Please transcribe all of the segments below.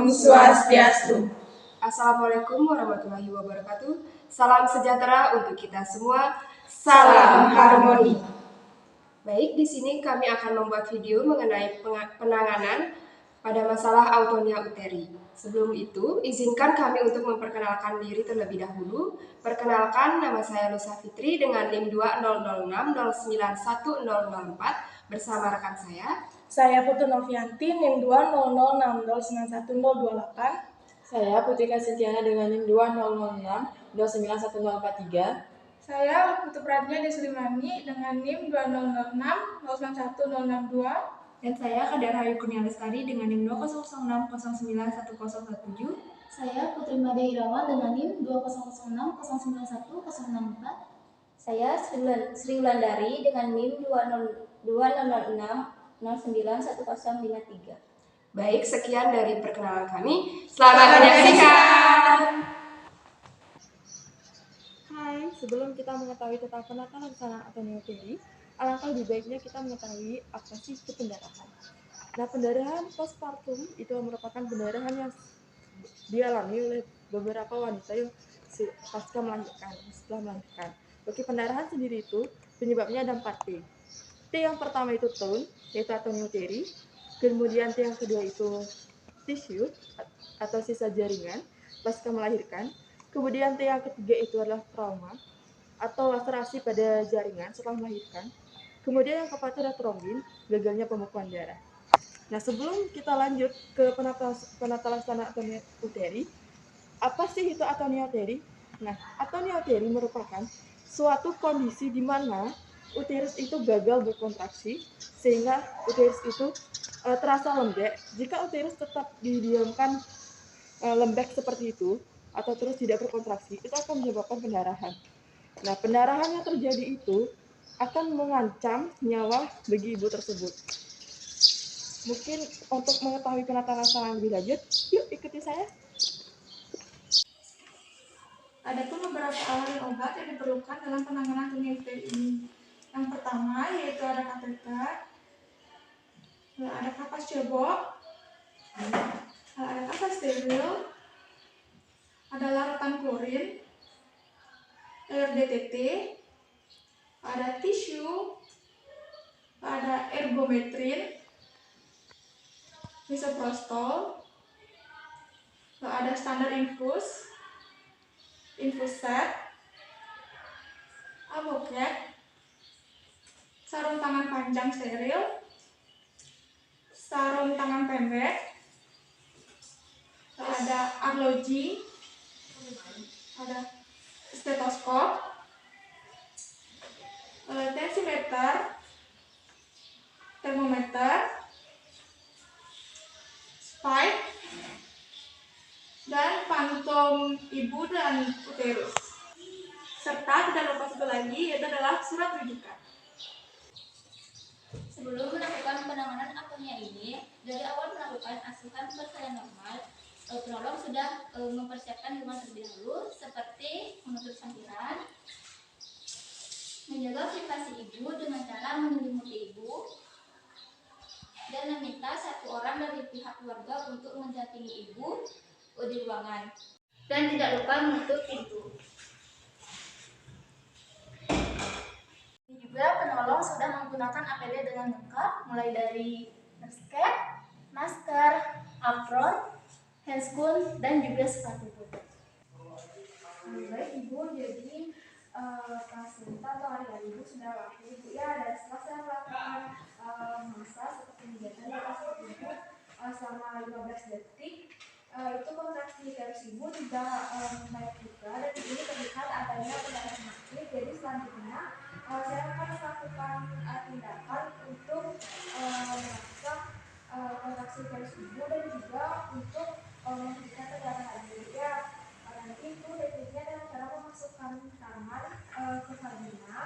Om Swastiastu. Assalamualaikum warahmatullahi wabarakatuh. Salam sejahtera untuk kita semua. Salam harmoni. Baik, di sini kami akan membuat video mengenai penanganan pada masalah autonia uteri. Sebelum itu, izinkan kami untuk memperkenalkan diri terlebih dahulu. Perkenalkan, nama saya Lusa Fitri dengan NIM 2006091004 bersama rekan saya. Saya Putu Novianti, NIM 2006091028. Saya Putrika Setiana dengan NIM 2006091043. Saya Putu Pradnya Desulimani dengan NIM 2006091062. Dan saya Kadar Ayu Kurnia Lestari dengan NIM 2006091017. Saya Putri Made Irawan dengan NIM 2006091064. Saya Sri Wulandari dengan NIM 2006091053. Baik, sekian dari perkenalan kami. Selamat menyaksikan. Hai, sebelum kita mengetahui tentang penata laksana autonia uteri, alangkah lebih baiknya kita mengetahui apa sih itu pendarahan. Nah, pendarahan postpartum itu merupakan pendarahan yang dialami oleh beberapa wanita yang pasca melahirkan, setelah melahirkan. Bagi pendarahan sendiri itu penyebabnya ada 4 T. T yang pertama itu tone, yaitu autonia uteri. Kemudian T yang kedua itu tisu atau sisa jaringan pasca melahirkan. Kemudian T yang ketiga itu adalah trauma atau laserasi pada jaringan setelah melahirkan. Kemudian yang keempat adalah trombin, gagalnya pembekuan darah. Nah, sebelum kita lanjut ke penata laksana autonia uteri, apa sih itu autonia uteri? Nah, autonia uteri merupakan suatu kondisi di mana uterus itu gagal berkontraksi sehingga uterus itu terasa lembek. Jika uterus tetap didiamkan lembek seperti itu atau terus tidak berkontraksi, itu akan menyebabkan pendarahan. Nah, pendarahan yang terjadi itu akan mengancam nyawa bagi ibu tersebut. Mungkin untuk mengetahui penata laksana lebih lanjut, yuk ikuti saya. Adapun beberapa alat dan obat yang diperlukan dalam penanganan autonia uteri ini. Yang pertama yaitu ada kateter, ada kapas cebok, ada kapas steril, ada larutan klorin, air DTT, ada tisu, ada ergometrin, misoprostol, ada standar infus set, avocat, sarung tangan panjang steril, sarung tangan pendek, ada arloji, ada stetoskop, tensimeter, termometer, spike, dan pantom ibu dan uterus. Serta tidak lupa satu lagi, yaitu adalah surat rujukan. Sebelum melakukan penanganan autonia ini, dari awal melakukan asuhan persalinan normal, penolong sudah mempersiapkan lingkungan terlebih dahulu, seperti menutup sampiran, menjaga privasi ibu dengan cara menyelimuti ibu, dan meminta satu orang dari pihak keluarga untuk mendampingi ibu di ruangan, dan tidak lupa menutup pintu. Juga penolong sudah menggunakan APD dengan lengkap, mulai dari nurse cap, masker, apron, handscoon, dan juga sepatu boot. Baik Ibu, jadi placenta atau hari-hari Ibu sudah laku Ibu ya, dan setelah saya melakukan masa seperti kegiatan di atas Ibu selama 15 detik, itu kontraksi uterus Ibu tidak naik juga, dan ini terlihat adanya pendarahan aktif. Jadi selanjutnya saya akan melakukan tindakan untuk merangsang kontraksi uterus Ibu dan juga untuk menghentikan pendarahan Ibu ya. Nanti itu tekniknya dengan cara memasukkan tangan ke vagina,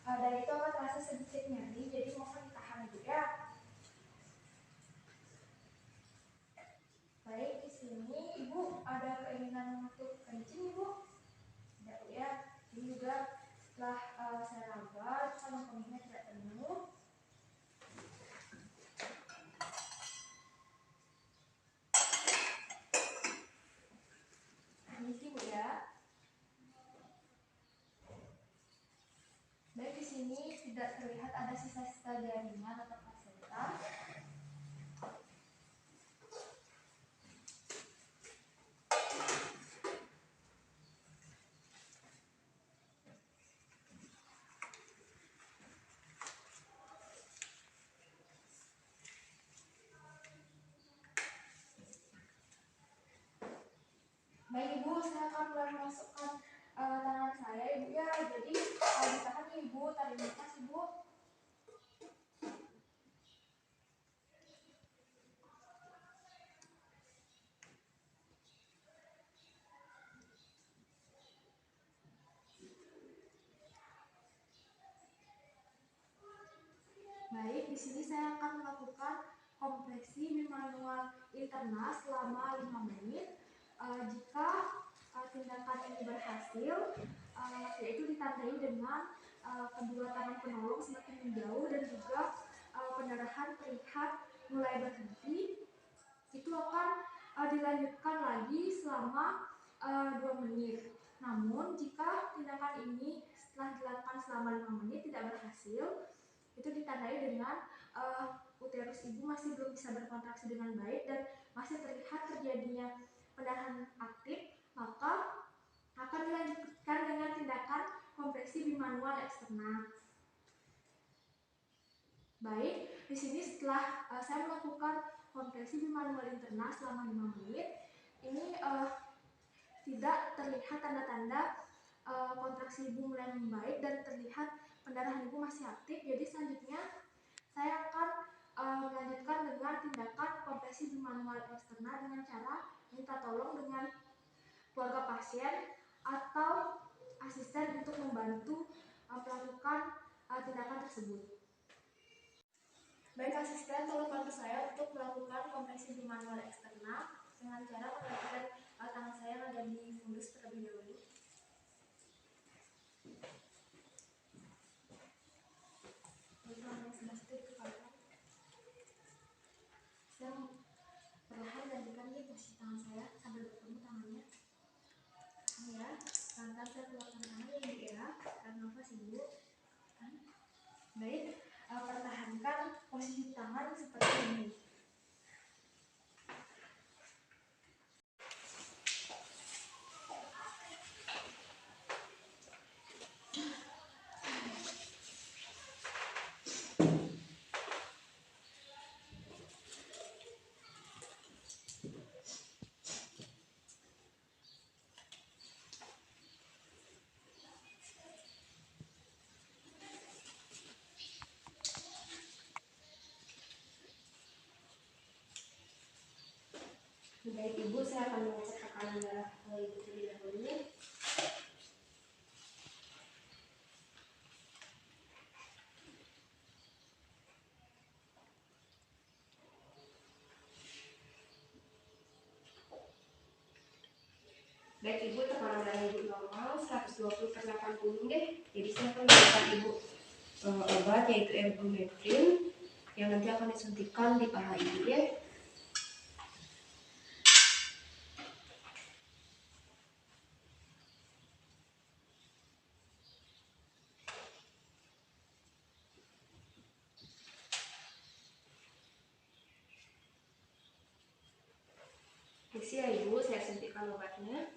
dan itu akan terasa sedikit nyeri, jadi mohon ditahan Ibu ya. Baik, di sini Ibu ada keinginan untuk kencing Ibu? Tidak ya. Ini juga setelah saya raba, kalau kondisinya tidak penuh. sini tidak terlihat ada sisa-sisa jaringan atau plasenta. Baik Ibu, saya akan mulai memasukkan tangan saya Ibu ya. Jadi ditahan Ibu, tarik nafas Ibu. Baik, di sini saya akan melakukan kompresi bimanual internal selama 5 menit. Jika tindakan ini berhasil, yaitu ditandai dengan kedua tangan penolong semakin menjauh dan juga pendarahan terlihat mulai berhenti, itu akan dilanjutkan lagi selama 2 menit. Namun jika tindakan ini setelah dilakukan selama 5 menit tidak berhasil, itu ditandai dengan uterus ibu masih belum bisa berkontraksi dengan baik dan masih terlihat terjadinya pendarahan aktif, maka akan dilanjutkan dengan tindakan kompresi bimanual eksternal. Baik, di sini setelah saya melakukan kompresi bimanual internal selama 5 menit, ini tidak terlihat tanda-tanda kontraksi ibu mulai membaik dan terlihat pendarahan ibu masih aktif. Jadi selanjutnya saya akan melanjutkan dengan tindakan kompresi bimanual eksternal dengan cara minta tolong dengan keluarga pasien atau asisten untuk membantu melakukan tindakan tersebut. Baik asisten, tolong bantu saya untuk melakukan kompresi bimanual eksternal dengan cara menggunakan tangan saya yang ada di fundus terlebih dahulu. Tangan yang sebelah situ dikepalkan. Saya perlahan gantikan di posisi tangan saya sambil bertemu tangannya. Ini ya, pelan-pelan saya keluarkan tangan ya Ibu ya, tarik nafas Ibu. Baik, pertahankan posisi tangan seperti ini. Baik Ibu, saya akan mengecek tekanan darah Ibu terlebih dahulu. Baik Ibu, tekanan darah Ibu normal 120/80 deh. Jadi saya akan memberikan Ibu obat yaitu ibuprofen yang nanti akan disuntikan di paha Ibu ya. Isi ya Ibu, saya suntikkan obatnya.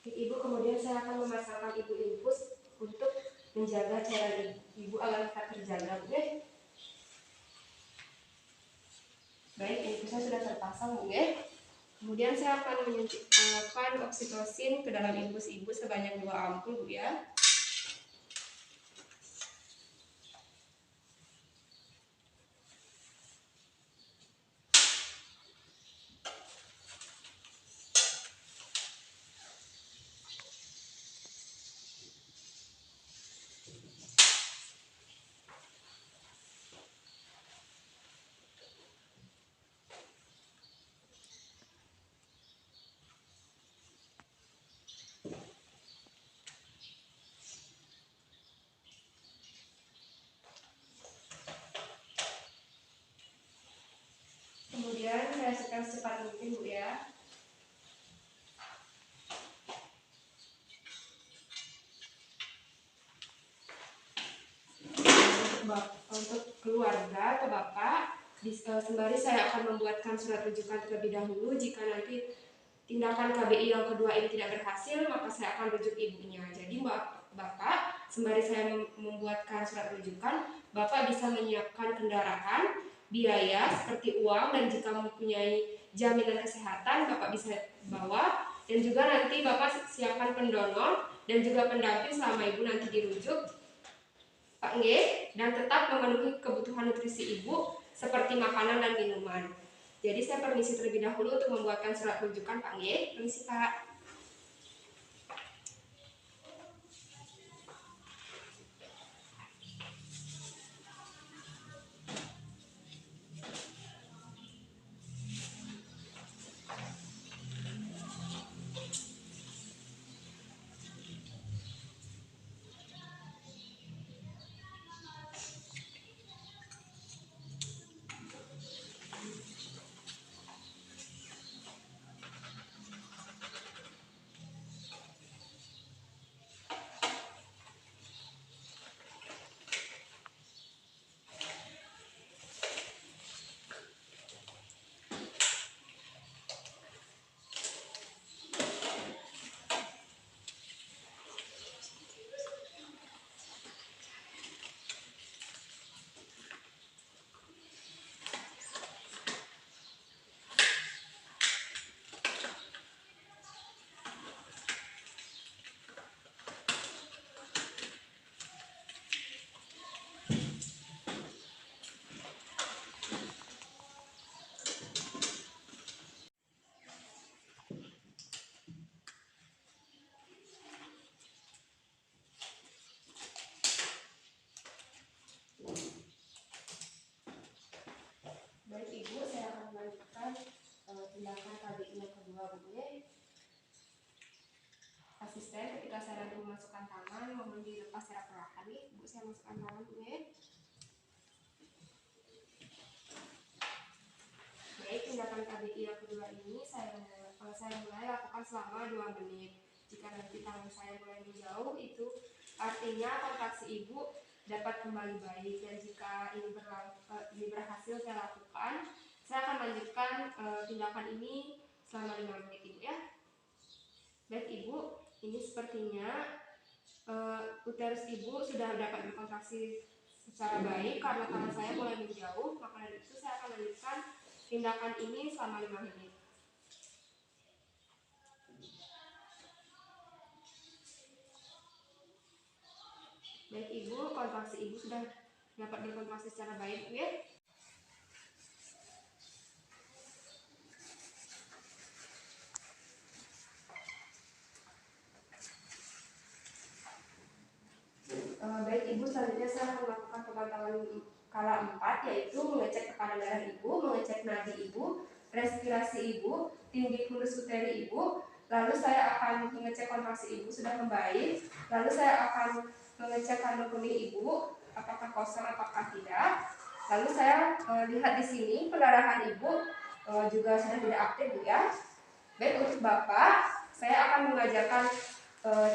Ibu, kemudian saya akan memasangkan Ibu infus untuk menjaga cairan Ibu agar tetap terjaga ya. Baik, infusnya sudah terpasang Bu ya. Kemudian saya akan menyuntikkan oksitosin ke dalam infus Ibu sebanyak 2 ampul Bu ya. secepat mungkin Bu ya. Untuk keluarga atau Bapak, sembari saya akan membuatkan surat rujukan terlebih dahulu. Jika nanti tindakan KBI yang kedua ini tidak berhasil, maka saya akan rujuk ibunya. Jadi Bapak, sembari saya membuatkan surat rujukan, Bapak bisa menyiapkan kendaraan, biaya seperti uang, dan jika mempunyai jaminan kesehatan, Bapak bisa bawa. Dan juga nanti Bapak siapkan pendonor dan juga pendamping selama Ibu nanti dirujuk, Pak Nge, dan tetap memenuhi kebutuhan nutrisi Ibu seperti makanan dan minuman. Jadi saya permisi terlebih dahulu untuk membuatkan surat rujukan Pak Nge. Permisi Pak. Baik Ibu, saya akan melanjutkan tindakan KBI yang kedua Bu Nge. Asisten, ketika saya nanti memasukkan tangan, mohon dilepas secara perlahan nih. Bu, saya masukkan tangan Bu Nge. Baik, tindakan KBI yang kedua ini saya mulai lakukan selama 2 menit. Jika nanti tangan saya mulai menjauh, itu artinya kontraksi Ibu dapat kembali baik. Dan jika ini berhasil saya lakukan, saya akan lanjutkan tindakan ini selama 5 menit Ibu ya. Baik Ibu, ini sepertinya uterus Ibu sudah dapat berkontraksi secara baik karena tangan saya mulai menjauh. Maka dari itu saya akan lanjutkan tindakan ini selama 5 menit. Baik Ibu, kontraksi Ibu sudah dapat berkontraksi secara baik ya. Baik Ibu, selanjutnya saya akan melakukan pemantauan skala 4, yaitu mengecek tekanan darah Ibu, mengecek nadi Ibu, respirasi Ibu, tinggi pulus uteri Ibu. Lalu saya akan mengecek kontraksi Ibu sudah membaik. Lalu saya akan mengecek kandung kemih Ibu, apakah kosong apakah tidak. Lalu saya lihat di sini pendarahan Ibu juga sudah tidak aktif Bu ya. Baik, untuk Bapak, saya akan mengajarkan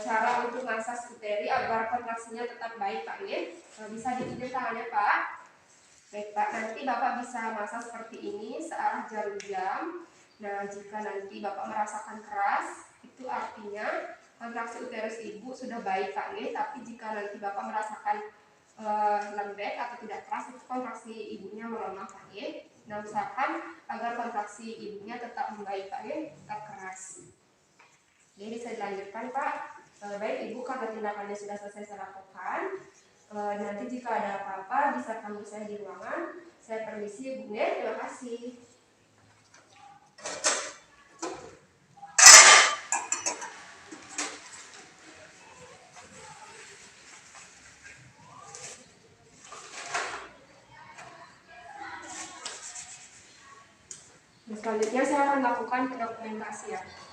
cara untuk massage uteri agar kontraksinya tetap baik Pak Nge. Bisa ditunjuk tangannya Pak. Baik Pak, nanti Bapak bisa massage seperti ini searah jarum jam. Nah, jika nanti Bapak merasakan keras, itu artinya kontraksi uterus Ibu sudah baik Pak Nge. Tapi jika nanti Bapak merasakan lembek atau tidak keras, itu kontraksi Ibunya melemah Pak Nge. Nah, usahakan agar kontraksi Ibunya tetap membaik Pak Nge, tetap keras. Jadi bisa dilanjutkan Pak. Baik Ibu, karena tindakannya sudah selesai saya lakukan, nanti jika ada apa-apa bisa panggil saya di ruangan. Saya permisi Bu Nge, terima kasih. Selanjutnya saya akan melakukan dokumentasian.